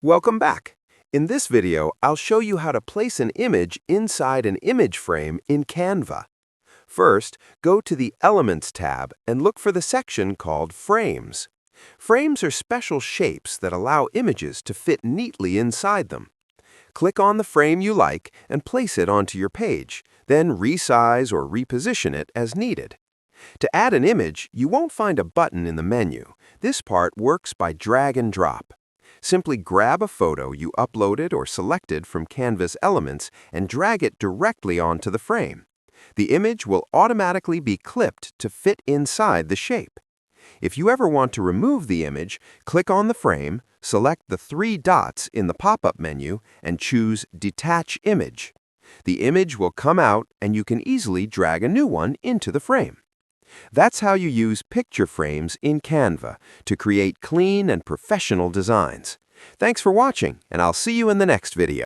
Welcome back. In this video, I'll show you how to place an image inside an image frame in Canva. First, go to the Elements tab and look for the section called Frames. Frames are special shapes that allow images to fit neatly inside them. Click on the frame you like and place it onto your page, then resize or reposition it as needed. To add an image, you won't find a button in the menu. This part works by drag and drop. Simply grab a photo you uploaded or selected from Canva's elements and drag it directly onto the frame. The image will automatically be clipped to fit inside the shape. If you ever want to remove the image, click on the frame, select the three dots in the pop-up menu, and choose Detach Image. The image will come out and you can easily drag a new one into the frame. That's how you use picture frames in Canva to create clean and professional designs. Thanks for watching, and I'll see you in the next video.